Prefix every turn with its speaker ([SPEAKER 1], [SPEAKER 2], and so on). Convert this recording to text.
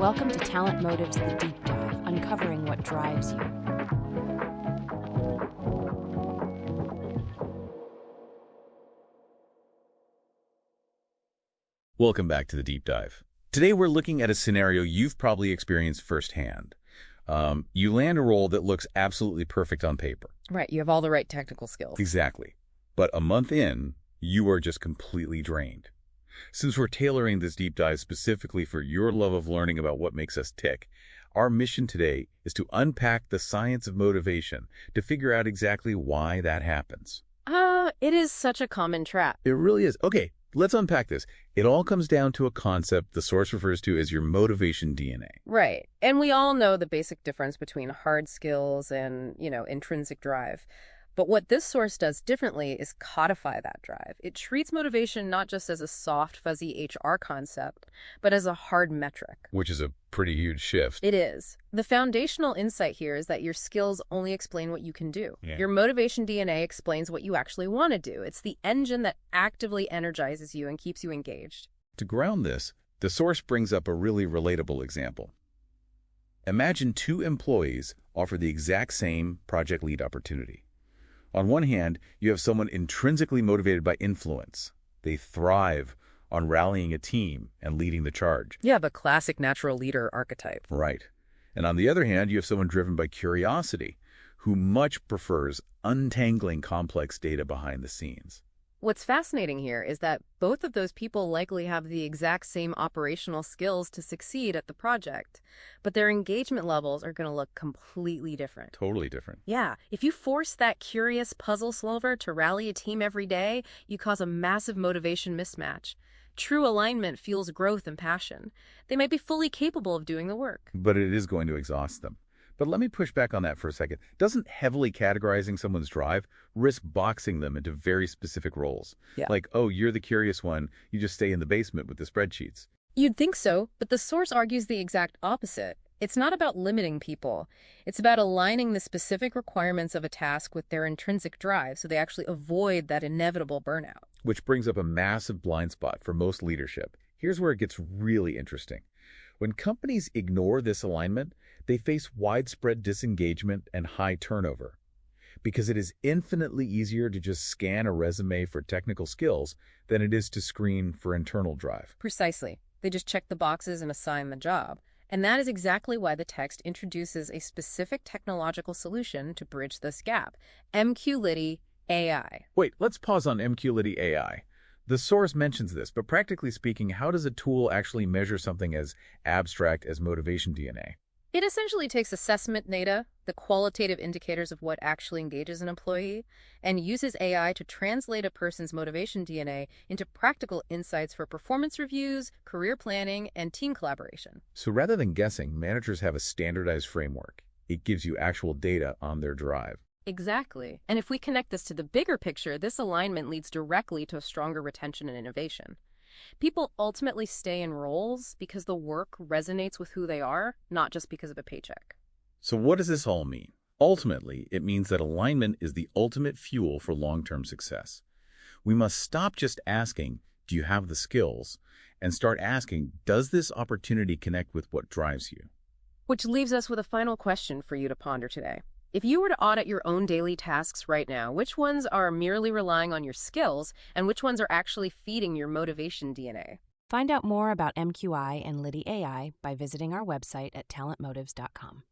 [SPEAKER 1] Welcome to Talent Motives, the deep dive, uncovering what drives you.
[SPEAKER 2] Welcome back to the deep dive. Today we're looking at a scenario you've probably experienced firsthand. You land a role that looks absolutely perfect on paper.
[SPEAKER 3] Right, you have all the right technical skills.
[SPEAKER 2] Exactly. But a month in, you are just completely drained. Since we're tailoring this deep dive specifically for your love of learning about what makes us tick, our mission today is to unpack the science of motivation to figure out exactly why that happens.
[SPEAKER 3] It is such a common trap.
[SPEAKER 2] It really is. Okay, let's unpack this. It all comes down to a concept the source refers to as your motivation DNA.
[SPEAKER 3] Right, and we all know the basic difference between hard skills and, intrinsic drive. But what this source does differently is codify that drive. It treats motivation not just as a soft, fuzzy HR concept, but as a hard metric.
[SPEAKER 2] Which is a pretty huge shift.
[SPEAKER 3] It is. The foundational insight here is that your skills only explain what you can do.
[SPEAKER 2] Yeah.
[SPEAKER 3] Your motivation DNA explains what you actually want to do. It's the engine that actively energizes you and keeps you engaged.
[SPEAKER 2] To ground this, the source brings up a really relatable example. Imagine two employees offer the exact same project lead opportunity. On one hand, you have someone intrinsically motivated by influence. They thrive on rallying a team and leading the charge.
[SPEAKER 3] Yeah, the classic natural leader archetype.
[SPEAKER 2] Right. And on the other hand, you have someone driven by curiosity, who much prefers untangling complex data behind the scenes.
[SPEAKER 3] What's fascinating here is that both of those people likely have the exact same operational skills to succeed at the project, but their engagement levels are going to look completely different.
[SPEAKER 2] Totally different.
[SPEAKER 3] Yeah, if you force that curious puzzle solver to rally a team every day, you cause a massive motivation mismatch. True alignment fuels growth and passion. They might be fully capable of doing the work.
[SPEAKER 2] But it is going to exhaust them. But let me push back on that for a second. Doesn't heavily categorizing someone's drive risk boxing them into very specific roles?
[SPEAKER 3] Yeah.
[SPEAKER 2] Like, oh, you're the curious one, you just stay in the basement with the spreadsheets.
[SPEAKER 3] You'd think so, but the source argues the exact opposite. It's not about limiting people. It's about aligning the specific requirements of a task with their intrinsic drive so they actually avoid that inevitable burnout.
[SPEAKER 2] Which brings up a massive blind spot for most leadership. Here's where it gets really interesting. When companies ignore this alignment, they face widespread disengagement and high turnover. Because it is infinitely easier to just scan a resume for technical skills than it is to screen for internal drive.
[SPEAKER 3] Precisely. They just check the boxes and assign the job. And that is exactly why the text introduces a specific technological solution to bridge this gap. LiDi Ai.
[SPEAKER 2] Wait, let's pause on LiDi AI. The source mentions this, but practically speaking, how does a tool actually measure something as abstract as motivation DNA?
[SPEAKER 3] It essentially takes assessment data, the qualitative indicators of what actually engages an employee, and uses AI to translate a person's motivation DNA into practical insights for performance reviews, career planning, and team collaboration.
[SPEAKER 2] So rather than guessing, managers have a standardized framework. It gives you actual data on their drive.
[SPEAKER 3] Exactly. And if we connect this to the bigger picture, this alignment leads directly to stronger retention and innovation. People ultimately stay in roles because the work resonates with who they are, not just because of a paycheck.
[SPEAKER 2] So what does this all mean? Ultimately, it means that alignment is the ultimate fuel for long-term success. We must stop just asking, do you have the skills? And start asking, does this opportunity connect with what drives you?
[SPEAKER 3] Which leaves us with a final question for you to ponder today. If you were to audit your own daily tasks right now, which ones are merely relying on your skills and which ones are actually feeding your motivation DNA?
[SPEAKER 1] Find out more about MQI and LiDi AI by visiting our website at talentmotives.com.